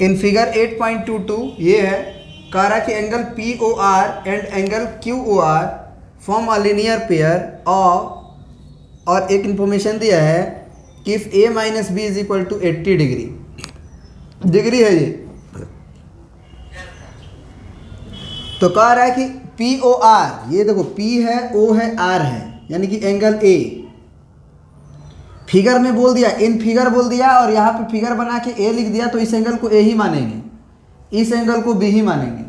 In figure 8.22 ये है, कह रहा है कि angle P O R and angle Q O R form a linear pair और एक इंफॉर्मेशन दिया है कि if A minus B is equal to 80 degree है ये। तो कह रहा है कि पी ओ आर, ये देखो पी है, ओ है, आर है, यानी कि एंगल ए फिगर में बोल दिया, इन फिगर बोल दिया और यहाँ पे फिगर बना के ए लिख दिया, तो इस एंगल को ए ही मानेंगे, इस एंगल को बी ही मानेंगे।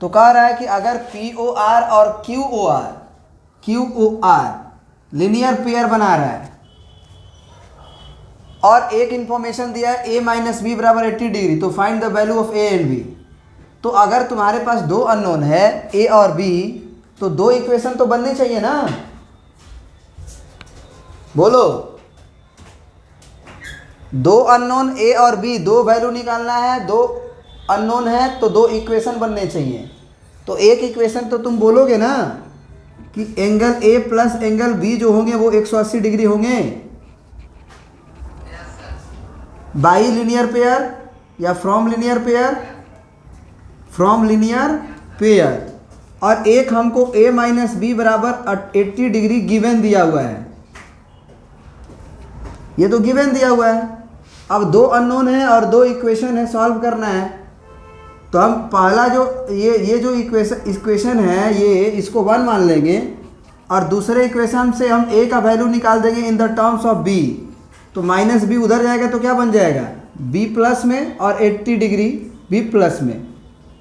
तो कह रहा है कि अगर पी ओ आर और Q O R linear pair बना रहा है और एक इंफॉर्मेशन दिया है ए माइनस बी बराबर 80 डिग्री, तो find the value of A and B. तो अगर तुम्हारे पास दो अननोन है ए और बी, तो दो इक्वेशन तो बनने चाहिए ना, बोलो। दो अननोन ए और बी, दो वैल्यू निकालना है, दो अननोन है तो दो इक्वेशन बनने चाहिए। तो एक इक्वेशन तो तुम बोलोगे ना कि angle A plus angle B जो होंगे वो 180 डिग्री होंगे बाई लीनियर पेयर या फ्रॉम लीनियर पेयर, और एक हमको a माइनस बी बराबर 80 डिग्री गिवन दिया हुआ है, ये तो गिवन दिया हुआ है। अब दो अननोन है और दो इक्वेशन है, सॉल्व करना है। तो हम पहला जो ये जो इक्वेशन है ये इसको 1 मान लेंगे और दूसरे इक्वेशन से हम a का वैल्यू निकाल देंगे in the terms of b। तो माइनस बी उधर जाएगा तो क्या बन जाएगा, b प्लस में और 80 डिग्री b प्लस में,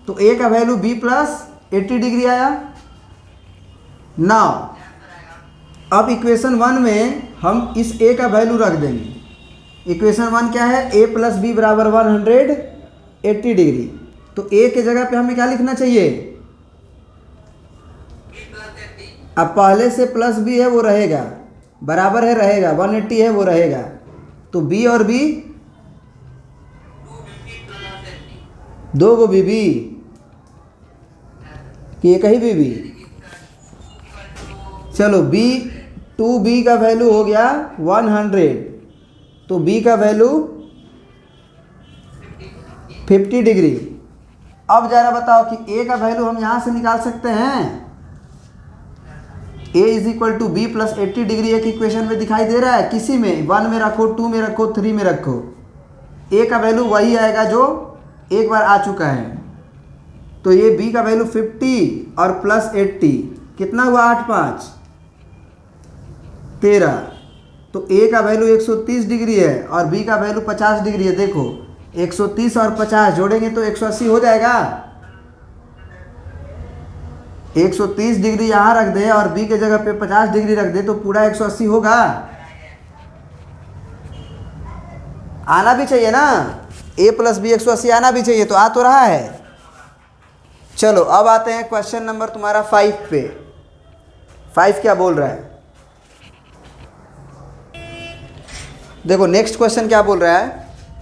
तो a का वैल्यू b प्लस 80 डिग्री आया। नाउ अब इक्वेशन 1 में हम इस a का वैल्यू रख देंगे। इक्वेशन 1 क्या है, a प्लस बी बराबर 180 डिग्री। तो a के जगह पे हमें क्या लिखना चाहिए, अब पहले से प्लस b है वो रहेगा, बराबर है रहेगा, 180 है वो रहेगा, तो b और b दो गो बीबी कि एक ही बीबी। चलो b 2b का वैल्यू हो गया 100, तो b का वैल्यू 50 डिग्री। अब जरा बताओ कि a का वैल्यू हम यहाँ से निकाल सकते हैं, a is equal to B plus 80 degree एक इक्वेशन में दिखाई दे रहा है, किसी में 1 में रखो, 2 में रखो, 3 में रखो, a का वैल्यू वही आएगा जो एक बार आ चुका है। तो ये b का वैल्यू 50 और प्लस 80 कितना हुआ, 8 5 13। तो a का वैल्यू 130 डिग्री है और b का वैल्यू 50 डिग्री है। देखो 130 और 50 जोड़ेंगे तो 180 हो जाएगा। 130 डिग्री यहाँ रख दे और b के जगह पे 50 डिग्री रख दे तो पूरा 180 होगा। आना भी चाहिए ना, a प्लस बी 180 आना भी चाहिए, तो आ तो रहा है। चलो अब आते हैं क्वेश्चन नंबर तुम्हारा 5 पे। 5 क्या बोल रहा है, देखो नेक्स्ट क्वेश्चन क्या बोल रहा है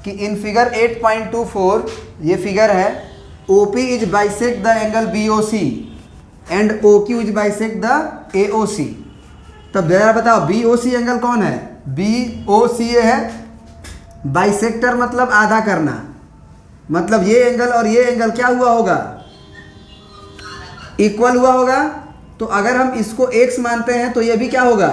कि इन फिगर 8.24 ये फिगर है, OP is bisect the angle BOC and OQ is bisect the AOC। तब जरा बताओ BOC एंगल कौन है, BOC ये है बाइसेक्टर, मतलब आधा करना, मतलब ये एंगल और ये एंगल क्या हुआ होगा, इक्वल हुआ होगा। तो अगर हम इसको x मानते हैं तो ये भी क्या होगा,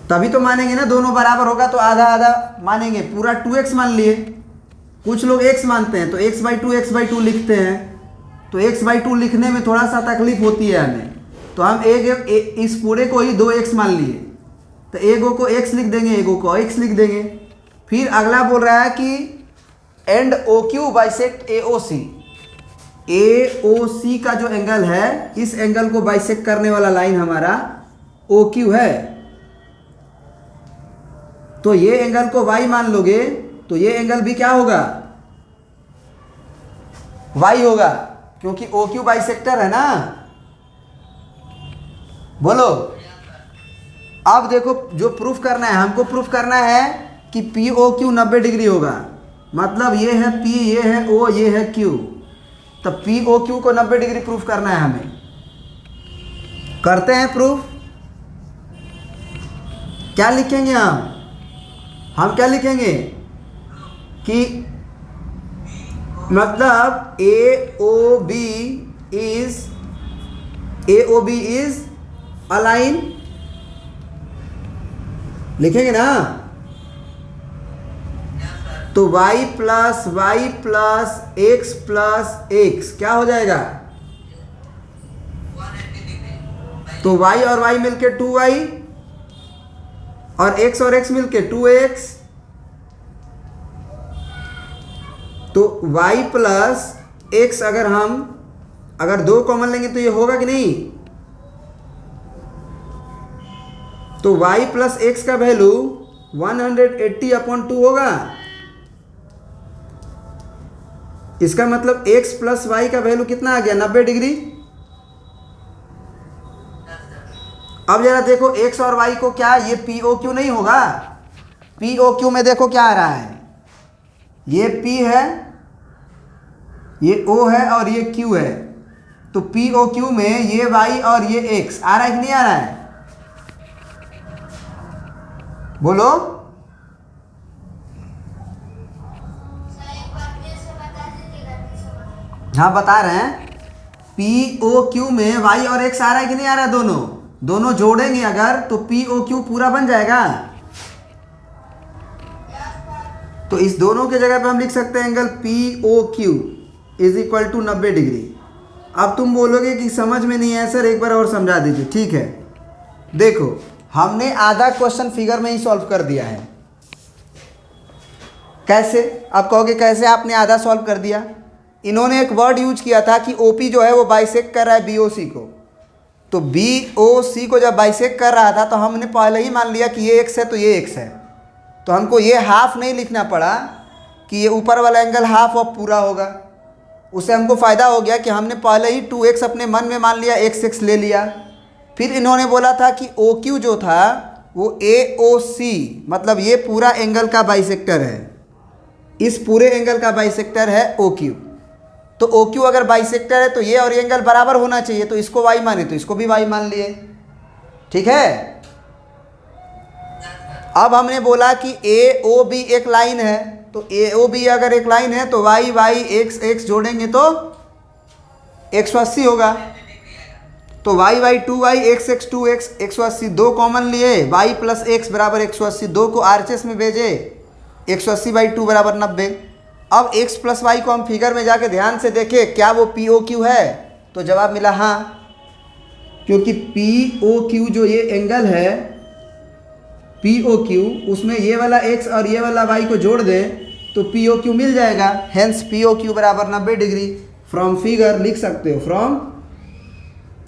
तभी तो मानेंगे ना, दोनों बराबर होगा तो आधा आधा मानेंगे। पूरा 2x मान लिए, कुछ लोग x मानते हैं तो x/2 लिखते हैं, तो x/2 लिखने में थोड़ा सा तकलीफ होती है हमें, तो हम इस पूरे को ही 2x मान लिए, तो एगो को x लिख देंगे, एगो को x लिख देंगे। फिर अगला बोल रहा है कि and OQ bisect AOC। AOC का जो एंगल है, इस एंगल को बाइसेक्ट करने वाला लाइन हमारा OQ है। तो ये एंगल को y मान लोगे तो ये एंगल भी क्या होगा, y होगा, क्योंकि OQ बाइसेक्टर है ना। बोलो अब देखो जो प्रूफ करना है, हमको प्रूफ करना है कि POQ 90 डिग्री होगा, मतलब ये है P, ये है O, ये है Q, तब POQ को 90 डिग्री प्रूफ करना है हमें। करते हैं प्रूफ। क्या लिखेंगे हम क्या लिखेंगे, कि मतलब ए ओ बी इज अलाइन, लिखेंगे ना? तो y प्लस x क्या हो जाएगा? तो y और y मिलके 2y और x मिलके 2x। तो y प्लस x अगर दो कॉमन लेंगे तो ये होगा कि नहीं? तो y प्लस एक्स का वैल्यू 180/2 होगा। इसका मतलब x प्लस वाई का वैल्यू कितना आ गया? 90 डिग्री। अब जरा देखो x और y को, क्या ये POQ नहीं होगा? POQ में देखो क्या आ रहा है, ये P है, ये O है और ये Q है। तो POQ में ये y और ये x आ रहा है कि नहीं आ रहा है? बोलो। हाँ बता रहे हैं, POQ में y और x आ रहा है कि नहीं आ रहा है? दोनों जोड़ेंगे अगर तो POQ पूरा बन जाएगा। तो इस दोनों के जगह पे हम लिख सकते हैं angle POQ is equal to 90 degree. अब तुम बोलोगे कि समझ में नहीं है सर, एक बार और समझा दीजिए। ठीक है, देखो हमने आधा क्वेश्चन फिगर में ही सॉल्व कर दिया है। कैसे? आप कहोगे कैसे आपने आधा सॉल्व कर दिया? इन्होंने एक वर्ड यूज किया था कि OP जो है वो बाइसेक्ट कर रहा है BOC को। तो BOC को जब बाइसेक्ट कर रहा था तो हमने पहले ही मान लिया कि ये x है तो ये x है। तो हमको ये हाफ नहीं लिखना पड़ा कि ये ऊपर वाला एंगल हाफ ऑफ पूरा होगा। उससे हमको फ़ायदा हो गया कि हमने पहले ही 2x अपने मन में मान लिया, x ले लिया। फिर इन्होंने बोला था कि OQ जो था वो AOC मतलब ये पूरा एंगल का बाइसेक्टर है, इस पूरे एंगल का बाइसेक्टर है OQ। तो OQ अगर बाइसेक्टर है तो ये और ये एंगल बराबर होना चाहिए। तो इसको y माने तो इसको भी y मान लिए। ठीक है। अब हमने बोला कि AOB एक लाइन है, तो AOB अगर एक लाइन है तो y x जोड़ेंगे तो 180 होगा। तो y 2y x 2x 180 दो कॉमन लिए, y प्लस x बराबर 180, दो को RHS में भेजे 180/2 बराबर 90। अब x प्लस वाई को हम फिगर में जाके ध्यान से देखें क्या वो POQ है? तो जवाब मिला हाँ, क्योंकि POQ जो ये एंगल है POQ, उसमें ये वाला x और ये वाला y को जोड़ दे तो POQ मिल जाएगा। हेंस POQ बराबर 90 डिग्री। फ्रॉम फिगर लिख सकते हो, फ्रॉम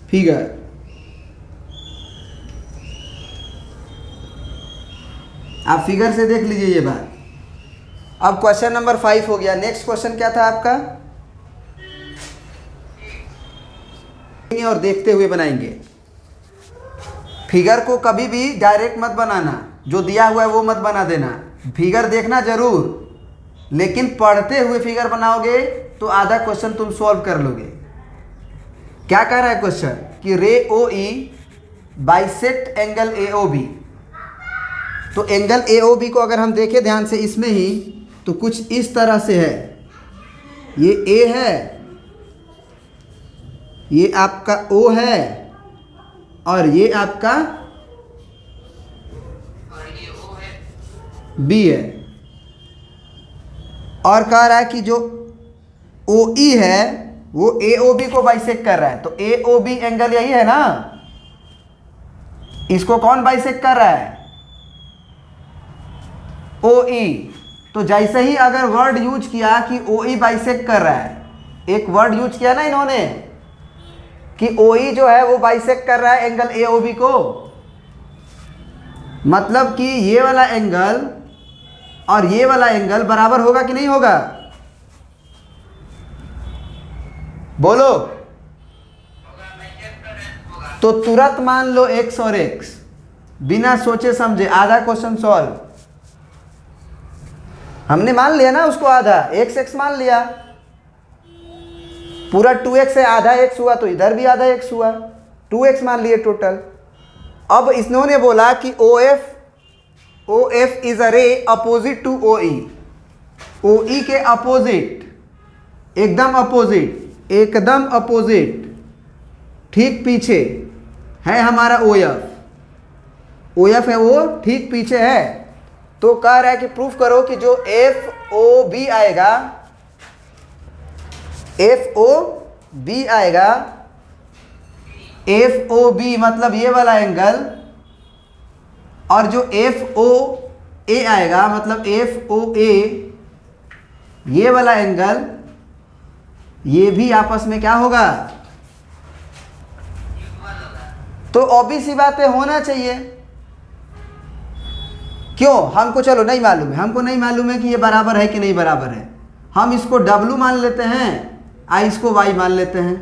फिगर। आप फिगर से देख लीजिए ये बात। अब क्वेश्चन नंबर 5 हो गया। नेक्स्ट क्वेश्चन क्या था आपका? और देखते हुए बनाएंगे। फिगर को कभी भी डायरेक्ट मत बनाना, जो दिया हुआ है वो मत बना देना। फिगर देखना जरूर, लेकिन पढ़ते हुए फिगर बनाओगे तो आधा क्वेश्चन तुम सॉल्व कर लोगे। क्या कह रहा है क्वेश्चन कि रे OE बाइसेक्ट एंगल AOB। तो एंगल AOB को अगर हम देखें ध्यान से इसमें ही तो कुछ इस तरह से है। ये A है, ये आपका O है और ये आपका B है। और कह रहा है कि जो OE है वो AOB को बाइसेक्ट कर रहा है। तो AOB एंगल यही है ना, इसको कौन बाइसेक्ट कर रहा है? OE। तो जैसे ही अगर वर्ड यूज किया कि OE बाइसेक्ट कर रहा है, एक वर्ड यूज किया ना इन्होंने कि OE जो है वो बाइसेक्ट कर रहा है एंगल AOB को, मतलब कि ये वाला एंगल और ये वाला एंगल बराबर होगा कि नहीं होगा? बोलो। तो तुरंत मान लो x और x, बिना सोचे समझे आधा क्वेश्चन सॉल्व। हमने मान लिया ना उसको आधा, x मान लिया। पूरा 2x है, आधा x हुआ तो इधर भी आधा x हुआ, 2x मान लिए टोटल। अब इन्होंने बोला कि OF इज अ रे अपोजिट टू OE। ओ ई के अपोजिट, एकदम अपोजिट ठीक पीछे है हमारा ओ एफ है, वो ठीक पीछे है। तो कह रहा है कि प्रूफ करो कि जो एफ ओ बी आएगा, एफ ओ बी आएगा, एफ ओ बी मतलब ये वाला एंगल, और जो एफ ओ ए आएगा मतलब एफ ओ ए ये वाला एंगल, ये भी आपस में क्या होगा? तो ऑब्वियस सी बात है, होना चाहिए। क्यों? हमको चलो नहीं मालूम है, हमको नहीं मालूम है कि ये बराबर है कि नहीं बराबर है। हम इसको W मान लेते हैं, इसको Y मान लेते हैं।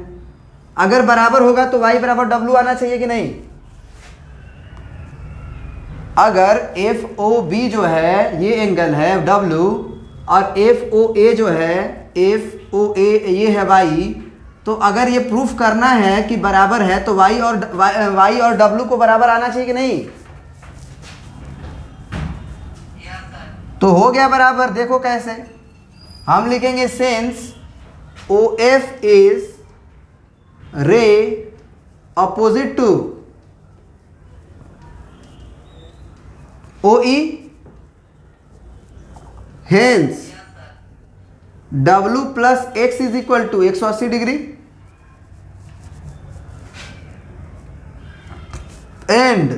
अगर बराबर होगा तो Y बराबर W आना चाहिए कि नहीं? अगर एफ ओ बी जो है ये एंगल है W, और एफ ओ ए जो है, एफ ओ ए ये है Y, तो अगर ये प्रूफ करना है कि बराबर है तो Y और W को बराबर आना चाहिए कि नहीं? तो हो गया बराबर। देखो कैसे हम लिखेंगे, since O F is ray opposite to O E, hence W plus X is equal to 180 degree and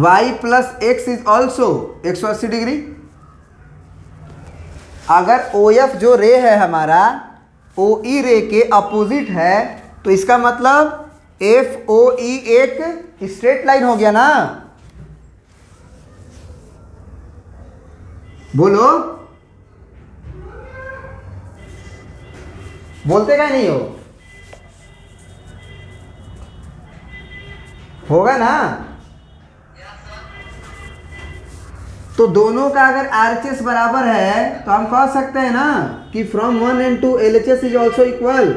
y plus X is also 180 degree. अगर OF जो रे है हमारा OE रे के अपोजिट है, तो इसका मतलब FOE एक स्ट्रेट लाइन हो गया ना। बोलो, बोलते क्या नहीं हो? होगा ना। तो दोनों का अगर RHS बराबर है तो हम कह सकते हैं ना कि from 1 and 2 LHS is also equal.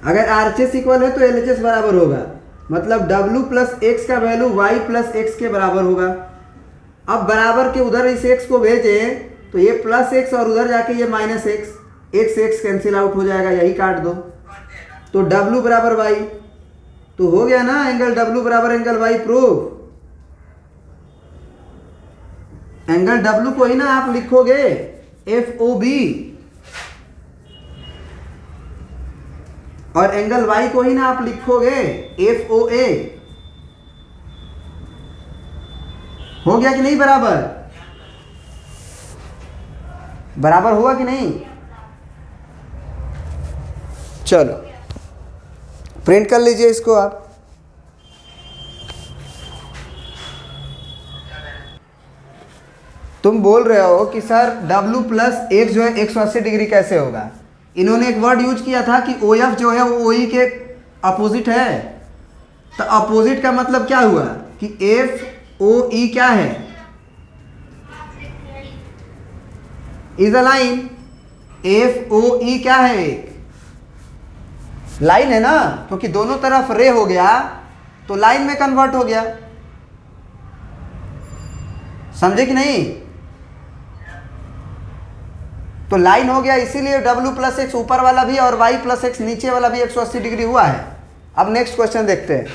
अगर RHS इक्वल है तो LHS बराबर होगा, मतलब W प्लस एक्स का वैल्यू Y प्लस एक्स के बराबर होगा। अब बराबर के उधर इस x को भेजें तो ये प्लस एक्स और उधर जाके ये minus x, x cancel out हो जाएगा, यही काट दो। तो W बराबर Y, तो हो गया ना एंगल W बराबर angle Y proof. Angle W को ही ना आप लिखोगे FOB, और एंगल Y को ही ना आप लिखोगे FOA। हो गया कि नहीं बराबर? बराबर हुआ कि नहीं? चलो प्रिंट कर लीजिए इसको आप। तुम बोल रहे हो कि सर W प्लस एक्स जो है 180 डिग्री कैसे होगा? इन्होंने एक वर्ड यूज किया था कि OF जो है वो OE के अपोजिट है। तो अपोजिट का मतलब क्या हुआ कि FOE क्या है? Is a line. FOE क्या है? एक लाइन है ना, क्योंकि दोनों तरफ रे हो गया तो लाइन में कन्वर्ट हो गया। समझे कि नहीं? तो लाइन हो गया, इसीलिए W प्लस एक्स ऊपर वाला भी और Y प्लस एक्स नीचे वाला भी 180 डिग्री हुआ है। अब नेक्स्ट क्वेश्चन देखते हैं।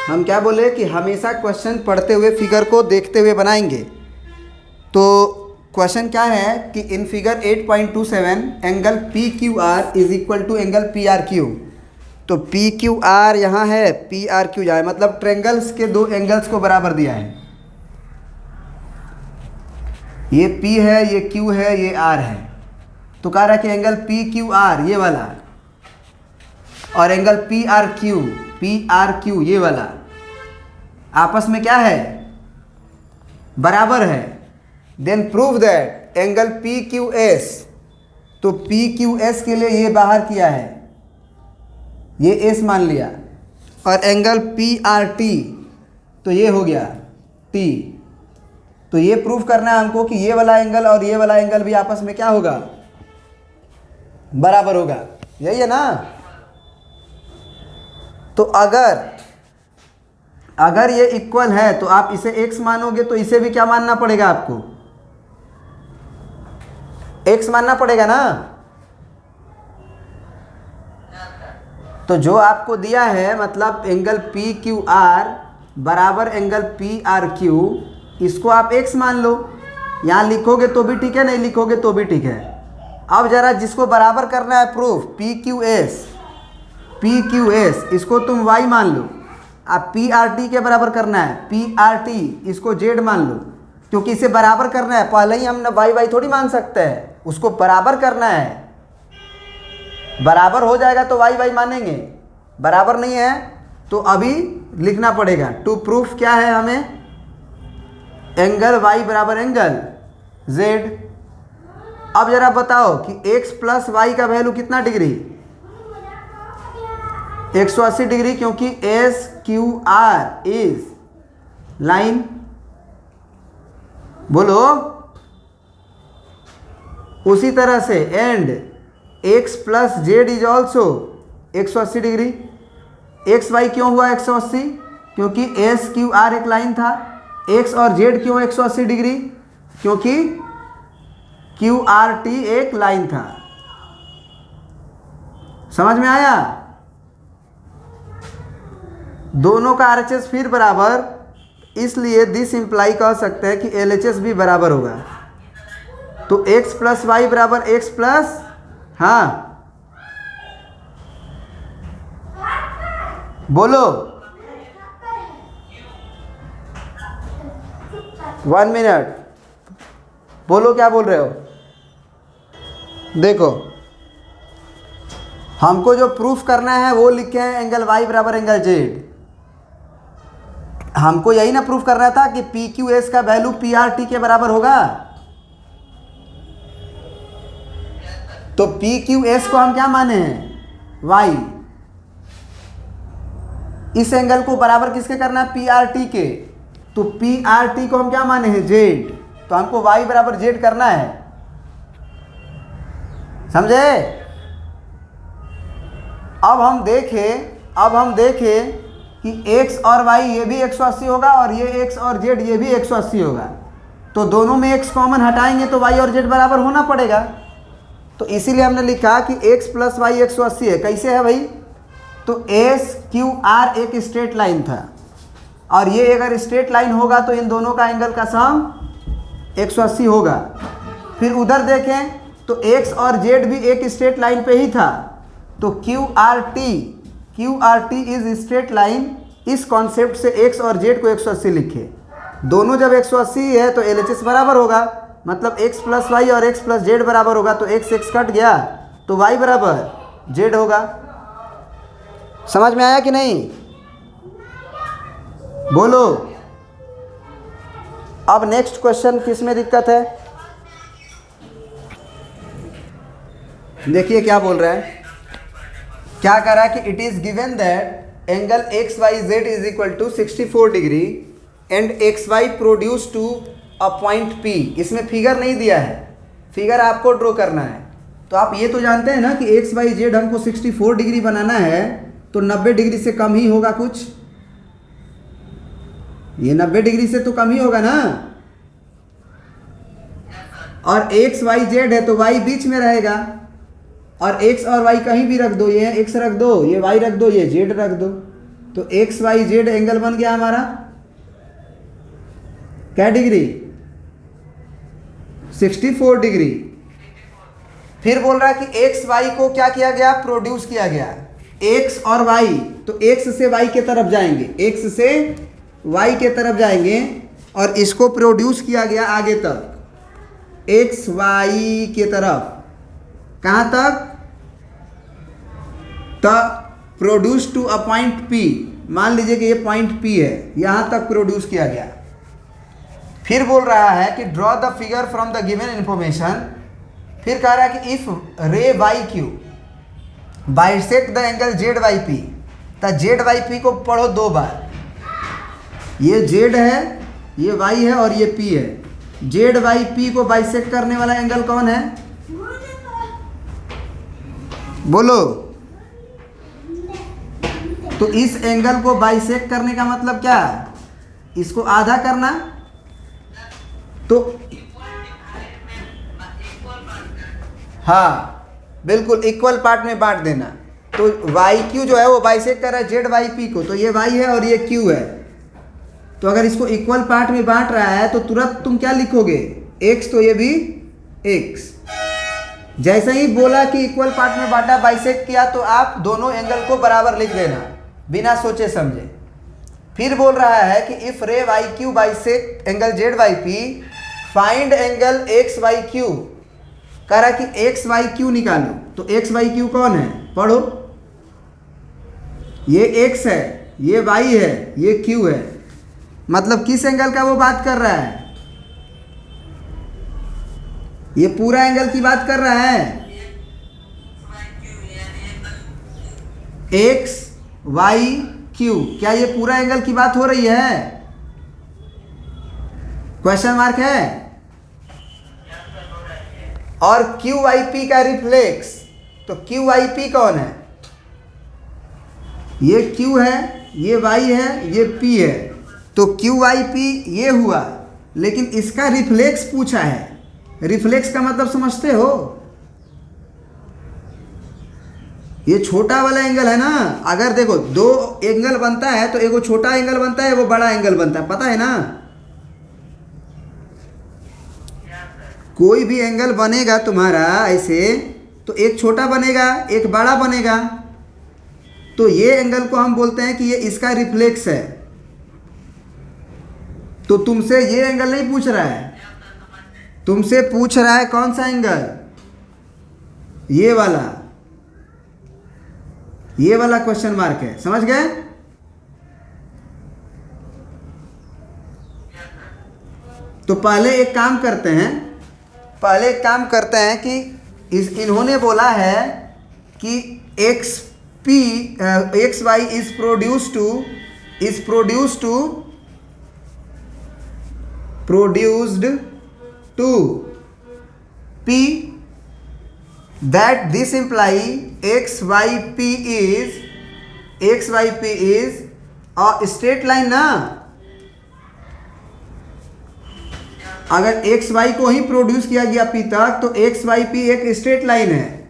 हम क्या बोले कि हमेशा क्वेश्चन पढ़ते हुए फिगर को देखते हुए बनाएंगे। तो क्वेश्चन क्या है कि in figure 8.27 angle PQR is equal to angle PRQ। तो PQR यहाँ है, PRQ यहाँ है, मतलब ट्रेंगल्स के दो एंगल्स को बराबर दिया है। ये P है, ये Q है, ये R है। तो कह रहा है कि एंगल PQR ये वाला और एंगल PRQ ये वाला आपस में क्या है? बराबर है। Then prove that angle PQS, तो PQS के लिए ये बाहर किया है, ये S मान लिया, और एंगल PRT तो ये हो गया T। तो ये प्रूव करना है हमको कि ये वाला एंगल और ये वाला एंगल भी आपस में क्या होगा? बराबर होगा। यही है ना। तो अगर अगर ये इक्वल है तो आप इसे x मानोगे, तो इसे भी क्या मानना पड़ेगा आपको, x मानना पड़ेगा ना। तो जो आपको दिया है मतलब एंगल पी क्यू आर बराबर एंगल पी आर क्यू, इसको आप x मान लो। यहाँ लिखोगे तो भी ठीक है, नहीं लिखोगे तो भी ठीक है। अब जरा जिसको बराबर करना है प्रूफ, पी क्यू एस इसको तुम y मान लो। अब पी आर टी के बराबर करना है, पी आर टी इसको z मान लो, क्योंकि इसे बराबर करना है। पहले ही हम y थोड़ी मान सकते हैं, उसको बराबर करना है। बराबर हो जाएगा तो y मानेंगे, बराबर नहीं है तो अभी लिखना पड़ेगा। टू प्रूफ क्या है हमें, एंगल y बराबर एंगल z। अब जरा बताओ कि x प्लस वाई का वैल्यू कितना डिग्री, 180 डिग्री, क्योंकि S Q R is line. बोलो। उसी तरह से and x plus Z is also 180 degree. X Y क्यों हुआ 180, क्योंकि एस क्यू आर एक लाइन था। x और z क्यों 180 डिग्री, क्योंकि क्यू आर टी एक लाइन था। समझ में आया। दोनों का RHS फिर बराबर, इसलिए दिस इंप्लाई कह सकते हैं कि LHS भी बराबर होगा। तो x प्लस वाई बराबर x प्लस, हाँ बोलो, 1 मिनट, बोलो क्या बोल रहे हो। देखो हमको जो प्रूफ करना है वो लिखे हैं एंगल y बराबर एंगल z। हमको यही ना प्रूफ करना था कि पी क्यू एस का वैल्यू पी आर टी के बराबर होगा। तो पी क्यू एस को हम क्या माने हैं, y। इस एंगल को बराबर किसके करना है, पी आर टी के। तो पी आर टी को हम क्या माने हैं, z। तो हमको y बराबर z करना है, समझे। अब हम देखें कि x और y ये भी 180 होगा और ये x और z ये भी 180 होगा। तो दोनों में x कॉमन हटाएंगे तो y और z बराबर होना पड़ेगा। तो इसीलिए हमने लिखा कि x प्लस वाई 180 है। कैसे है भाई, तो एस क्यू आर एक स्ट्रेट लाइन था और ये अगर स्ट्रेट लाइन होगा तो इन दोनों का एंगल का सम 180 होगा। फिर उधर देखें तो x और z भी एक स्ट्रेट लाइन पे ही था, तो Q R T is straight line. इस कॉन्सेप्ट से x और z को 180 लिखे। दोनों जब 180 है तो LHS बराबर होगा, मतलब x प्लस वाई और x प्लस जेड बराबर होगा। तो x कट गया तो y बराबर z होगा। समझ में आया कि नहीं, बोलो। अब नेक्स्ट क्वेश्चन किस में दिक्कत है, देखिए क्या बोल रहा है। क्या कह रहा है कि it is given that angle X Y Z is equal to 64 degree and X Y produce to a point P। इसमें फिगर नहीं दिया है, फिगर आपको ड्रॉ करना है। तो आप ये तो जानते हैं ना कि एक्स वाई जेड हमको 64 डिग्री बनाना है, तो 90 डिग्री से कम ही होगा कुछ। ये 90 डिग्री से तो कम ही होगा ना। और एक्स वाई जेड है तो y बीच में रहेगा, और x और y कहीं भी रख दो, ये x रख दो, ये y रख दो, ये z रख दो। तो एक्स वाई जेड एंगल बन गया हमारा क्या डिग्री, 64 डिग्री। फिर बोल रहा है कि एक्स वाई को क्या किया गया, प्रोड्यूस किया गया। एक्स और वाई, तो एक्स से वाई के तरफ जाएंगे, एक्स से वाई के तरफ जाएंगे और इसको प्रोड्यूस किया गया आगे तक, एक्स वाई के तरफ। कहाँ तक, produce to a point P। मान लीजिए कि ये पॉइंट P है, यहाँ तक प्रोड्यूस किया गया। फिर बोल रहा है कि draw the figure from the given information. फिर कह रहा है कि if ray Y Q bisect the angle Z Y P, तो जेड वाई पी को पढ़ो 2 बार। ये जेड है, ये वाई है और ये पी है। जेड वाई पी को बाइसेक्ट करने वाला एंगल कौन है, बोलो। तो इस एंगल को बाइसेक्ट करने का मतलब क्या है? इसको आधा करना। तो हाँ बिल्कुल, इक्वल पार्ट में बांट देना। तो वाई क्यू जो है वो बाइसेक्ट कर रहा है जेड वाई पी को, तो ये वाई है और ये क्यू है। तो अगर इसको इक्वल पार्ट में बांट रहा है तो तुरंत तुम क्या लिखोगे? एक्स, तो ये भी एक्स। जैसे ही बोला कि इक्वल पार्ट में बांटा, बाइसेक्ट किया, तो आप दोनों एंगल को बराबर लिख देना बिना सोचे समझे। फिर बोल रहा है कि if ray Y Q bisect angle Z Y P, find angle X Y Q. कह रहा कि एक्स वाई क्यू निकालो। तो एक्स वाई क्यू कौन है? पढ़ो। ये एक्स है, ये वाई है, ये क्यू है। मतलब किस एंगल का वो बात कर रहा है? ये पूरा एंगल की बात कर रहा है। एक्स वाई क्यू, क्या ये पूरा एंगल की बात हो रही है? क्वेश्चन मार्क है। और क्यू वाई पी का रिफ्लेक्स, तो क्यू वाई पी कौन है? ये क्यू है, ये वाई है, ये पी है। तो क्यू वाई पी ये हुआ, लेकिन इसका रिफ्लेक्स पूछा है। रिफ्लेक्स का मतलब समझते हो? ये छोटा वाला एंगल है ना। अगर देखो दो एंगल बनता है तो एगो छोटा एंगल बनता है, वो बड़ा एंगल बनता है, पता है ना? कोई भी एंगल बनेगा तुम्हारा ऐसे, तो एक छोटा बनेगा, एक बड़ा बनेगा। तो ये एंगल को हम बोलते हैं कि ये इसका रिफ्लेक्स है। तो तुमसे ये एंगल नहीं पूछ रहा है, तुमसे पूछ रहा है कौन सा एंगल? ये वाला क्वेश्चन मार्क है। समझ गए? तो पहले एक काम करते हैं कि इन्होंने बोला है कि X Y is produced to P, that this imply XYP is a straight line ना। अगर XY को ही प्रोड्यूस किया गया P तक, तो XYP एक स्ट्रेट लाइन है।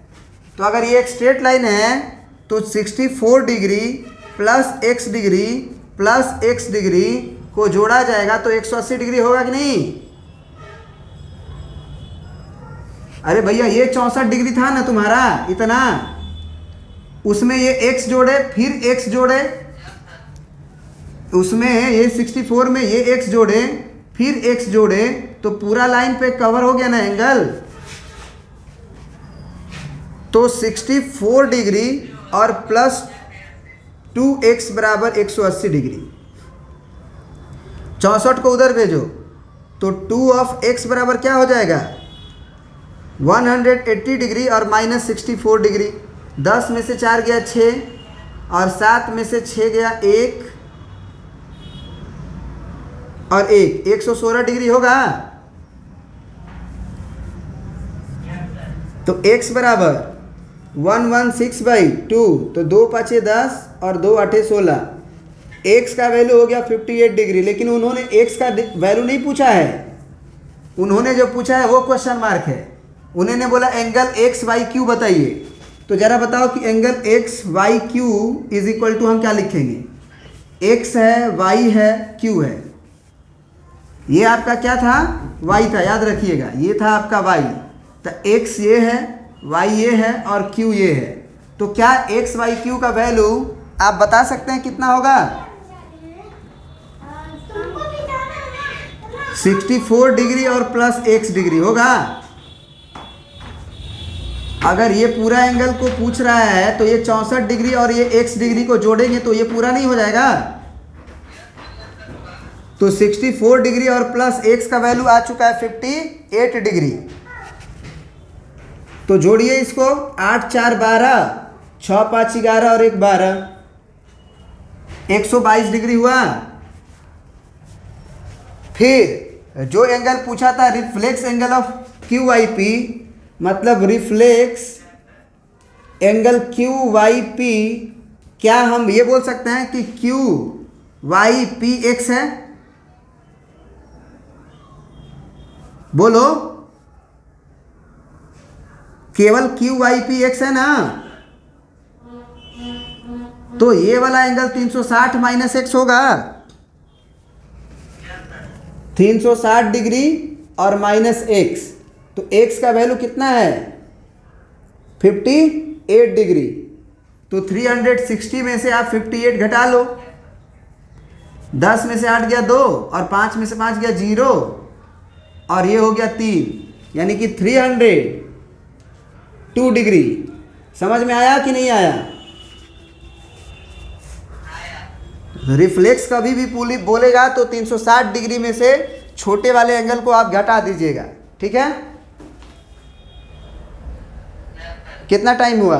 तो अगर ये एक स्ट्रेट लाइन है तो 64 degree plus x degree plus x degree को जोड़ा जाएगा तो 180 डिग्री होगा कि नहीं? अरे भैया ये 64 डिग्री था ना तुम्हारा इतना, उसमें ये x जोड़े, फिर x जोड़े, उसमें ये 64 में ये x जोड़े, फिर x जोड़े, तो पूरा लाइन पे कवर हो गया ना एंगल। तो 64 डिग्री और प्लस 2x बराबर 180 डिग्री। 64 को उधर भेजो तो 2 ऑफ x बराबर क्या हो जाएगा? 180 डिग्री और माइनस 64 डिग्री। 10 में से 4 गया 6 और 7 में से 6 गया 1 और 1, 116 डिग्री होगा। तो x बराबर 116/2, तो 2 5 10 और 2 8 16। x का वैल्यू हो गया 58 डिग्री। लेकिन उन्होंने x का वैल्यू नहीं पूछा है, उन्होंने जो पूछा है वो क्वेश्चन मार्क है। उन्होंने बोला एंगल एक्स वाई क्यू बताइए। तो जरा बताओ कि angle X Y Q is equal to हम क्या लिखेंगे? एक्स है, वाई है, क्यू है। ये आपका क्या था? वाई था, याद रखिएगा, ये था आपका वाई। तो एक्स ये है, वाई ये है और क्यू ये है। तो क्या एक्स वाई क्यू का वैल्यू आप बता सकते हैं कितना होगा? 64 डिग्री और प्लस x डिग्री होगा। अगर ये पूरा एंगल को पूछ रहा है तो ये 64 डिग्री और ये x डिग्री को जोड़ेंगे तो ये पूरा नहीं हो जाएगा। तो 64 डिग्री और प्लस x का वैल्यू आ चुका है 58 डिग्री। तो जोड़िए इसको, 8 4 12, 6 5 11 और 1 12, 122 डिग्री हुआ। फिर जो एंगल पूछा था reflex angle of Q Y P, मतलब reflex angle Q Y P क्या हम ये बोल सकते हैं कि क्यू वाई पी एक्स है? बोलो, केवल क्यू वाई पी एक्स है ना? तो ये वाला एंगल 360 माइनस एक्स होगा, 360 डिग्री और माइनस एक्स। तो एक्स का वैल्यू कितना है? 58 डिग्री। तो 360 में से आप 58 घटा लो, 10 में से 8 गया 2 और 5 में से 5 गया 0 और ये हो गया 3, यानी कि 302 डिग्री। समझ में आया कि नहीं आया? रिफ्लेक्स कभी भी बोलेगा तो 360 डिग्री में से छोटे वाले एंगल को आप घटा दीजिएगा, ठीक है? कितना टाइम हुआ?